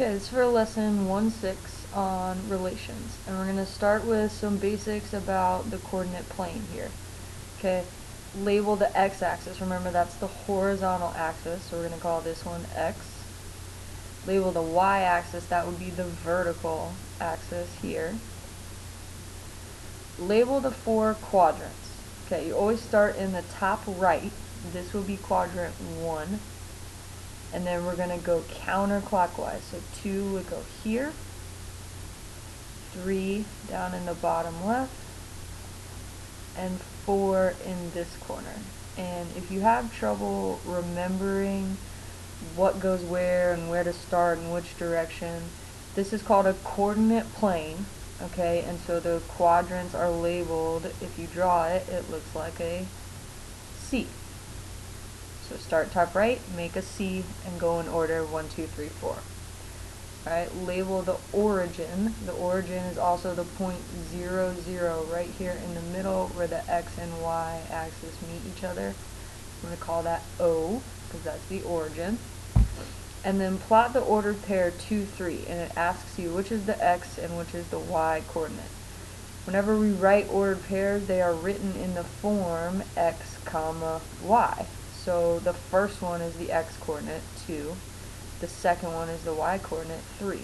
Okay, this is for lesson 1-6 on relations, and we're going to start with some basics about the coordinate plane here. Okay, label the x-axis. Remember, that's the horizontal axis, so we're going to call this one x. Label the y-axis, that would be the vertical axis here. Label the 4 quadrants. Okay, you always start in the top right. This will be quadrant 1. And then we're going to go counterclockwise. So 2 would go here, 3 down in the bottom left, and 4 in this corner. And if you have trouble remembering what goes where and where to start and which direction, this is called a coordinate plane. Okay, and so the quadrants are labeled. If you draw it, it looks like a C. So start top right, make a C, and go in order 1, 2, 3, 4. Alright, label the origin. The origin is also the point 0, 0 right here in the middle where the x and y axis meet each other. I'm going to call that O, because that's the origin. And then plot the ordered pair 2, 3, and it asks you which is the x and which is the y coordinate. Whenever we write ordered pairs, they are written in the form x, comma, y. So the first one is the x coordinate, 2. The second one is the y coordinate, 3.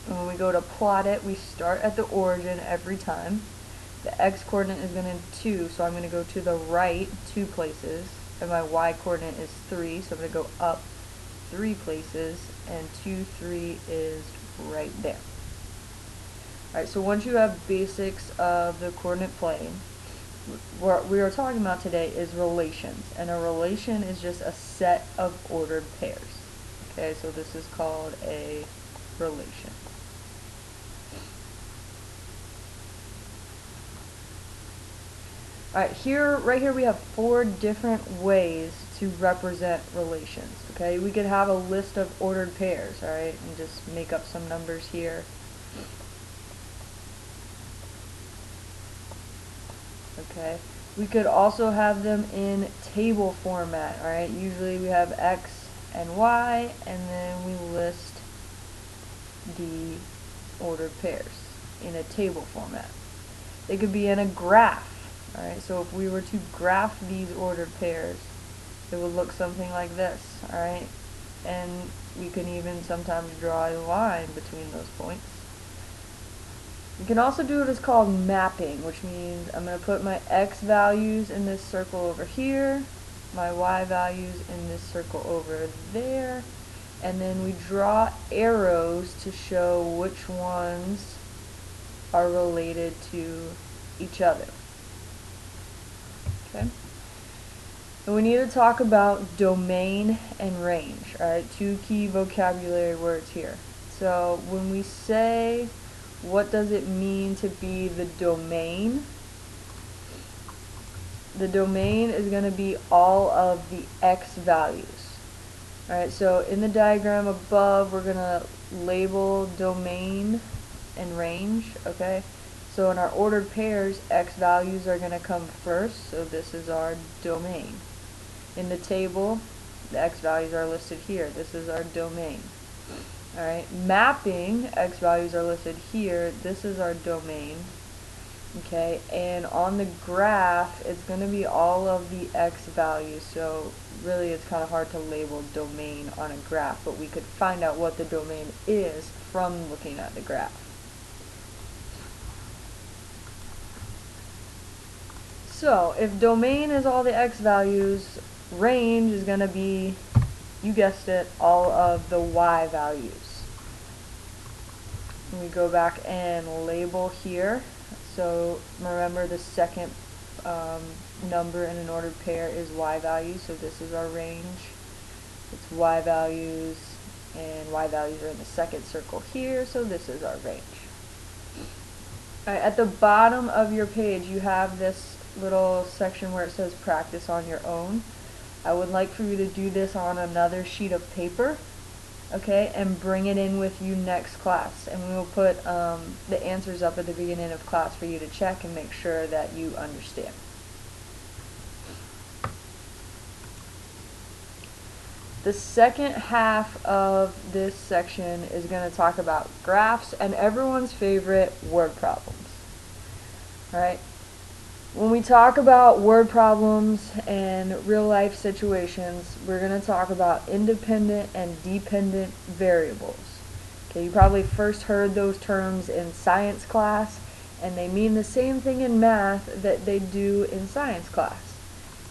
And when we go to plot it, we start at the origin every time. The x coordinate is going to 2, so I'm going to go to the right 2 places. And my y coordinate is 3, so I'm going to go up 3 places. And 2, 3 is right there. Alright, so once you have basics of the coordinate plane, what we are talking about today is relations, and a relation is just a set of ordered pairs. Okay, so this is called a relation. Alright, right here we have 4 different ways to represent relations. Okay, we could have a list of ordered pairs, alright, and just make up some numbers here. Okay, we could also have them in table format. Alright, usually we have x and y, and then we list the ordered pairs in a table format. They could be in a graph. Alright, so if we were to graph these ordered pairs, it would look something like this. Alright, and we can even sometimes draw a line between those points. You can also do what is called mapping, which means I'm going to put my x values in this circle over here, my y values in this circle over there, and then we draw arrows to show which ones are related to each other. Okay? And we need to talk about domain and range. Alright, 2 key vocabulary words here. So when we say what does it mean to be the domain? The domain is going to be all of the x values. Alright, so in the diagram above, we're going to label domain and range. Okay, so in our ordered pairs, x values are going to come first, so this is our domain. In the table, the x values are listed here. This is our domain. Alright, mapping, x values are listed here. This is our domain. Okay, and on the graph, it's going to be all of the x values. So really it's kind of hard to label domain on a graph, but we could find out what the domain is from looking at the graph. So if domain is all the x values, range is going to be, you guessed it, all of the y values. And we go back and label here. So remember, the second number in an ordered pair is y values, so this is our range. It's y values, and y values are in the second circle here, so this is our range. Alright, at the bottom of your page you have this little section where it says practice on your own. I would like for you to do this on another sheet of paper, okay, and bring it in with you next class, and we will put the answers up at the beginning of class for you to check and make sure that you understand. The second half of this section is going to talk about graphs and everyone's favorite word problems. Alright? When we talk about word problems and real life situations, we're going to talk about independent and dependent variables. Okay, you probably first heard those terms in science class, and they mean the same thing in math that they do in science class.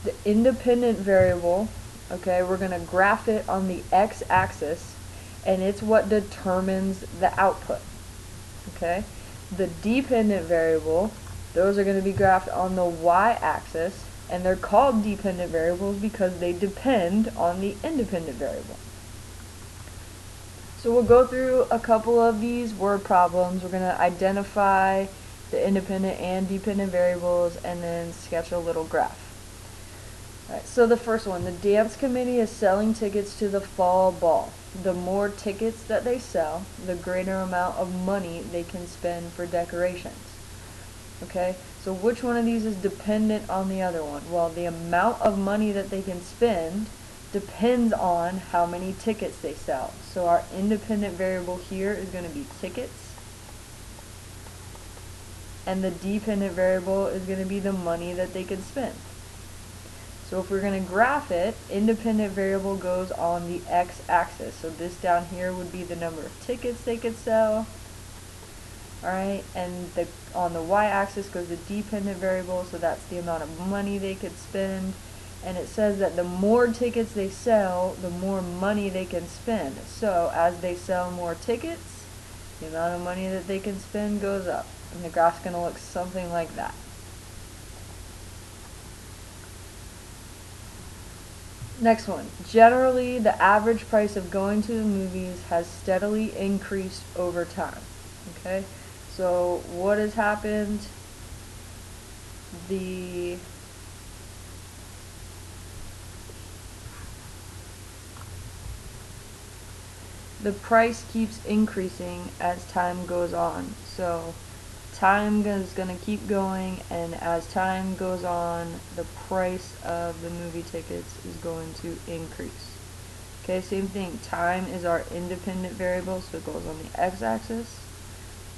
The independent variable, okay, we're going to graph it on the x-axis, and it's what determines the output. Okay, the dependent variable, those are going to be graphed on the y-axis, and they're called dependent variables because they depend on the independent variable. So we'll go through a couple of these word problems. We're going to identify the independent and dependent variables and then sketch a little graph. Alright, so the first one, the dance committee is selling tickets to the fall ball. The more tickets that they sell, the greater amount of money they can spend for decorations. Okay, so which one of these is dependent on the other one? Well, the amount of money that they can spend depends on how many tickets they sell. So our independent variable here is going to be tickets, and the dependent variable is going to be the money that they can spend. So if we're going to graph it, independent variable goes on the x-axis. So this down here would be the number of tickets they could sell. Alright, and on the y-axis goes the dependent variable, so that's the amount of money they could spend. And it says that the more tickets they sell, the more money they can spend. So as they sell more tickets, the amount of money that they can spend goes up. And the graph's going to look something like that. Next one. Generally, the average price of going to the movies has steadily increased over time. Okay? So what has happened? The price keeps increasing as time goes on. So time is going to keep going, and as time goes on, the price of the movie tickets is going to increase. Okay, same thing. Time is our independent variable, so it goes on the x-axis.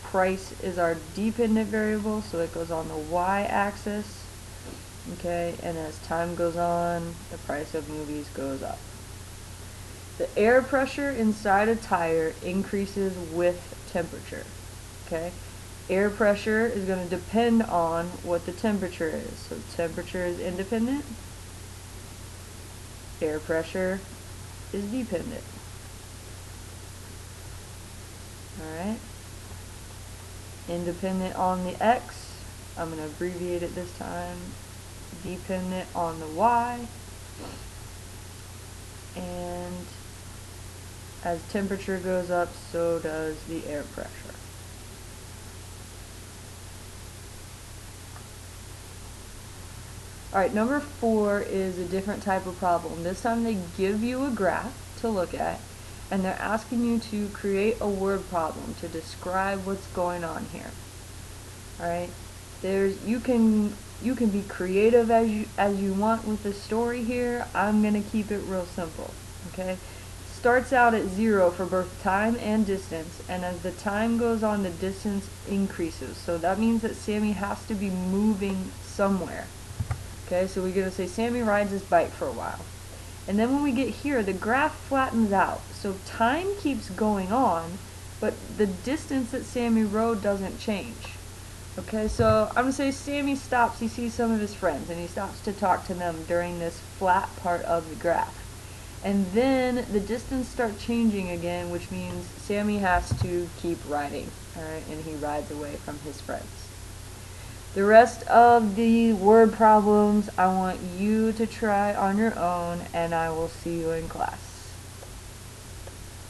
Price is our dependent variable, so it goes on the y-axis. Okay, and as time goes on, the price of movies goes up. The air pressure inside a tire increases with temperature. Okay, air pressure is going to depend on what the temperature is. So temperature is independent, air pressure is dependent. Alright, independent on the x, I'm going to abbreviate it this time, dependent on the y, and as temperature goes up, so does the air pressure. Alright, number 4 is a different type of problem. This time they give you a graph to look at, and they're asking you to create a word problem to describe what's going on here. Alright, you can be creative as you want with the story here. I'm gonna keep it real simple. Okay, starts out at 0 for both time and distance, and as the time goes on, the distance increases. So that means that Sammy has to be moving somewhere. Okay, so we're gonna say Sammy rides his bike for a while. And then when we get here, the graph flattens out. So time keeps going on, but the distance that Sammy rode doesn't change. Okay, so I'm going to say Sammy stops, he sees some of his friends, and he stops to talk to them during this flat part of the graph. And then the distance starts changing again, which means Sammy has to keep riding, alright, and he rides away from his friends. The rest of the word problems I want you to try on your own, and I will see you in class.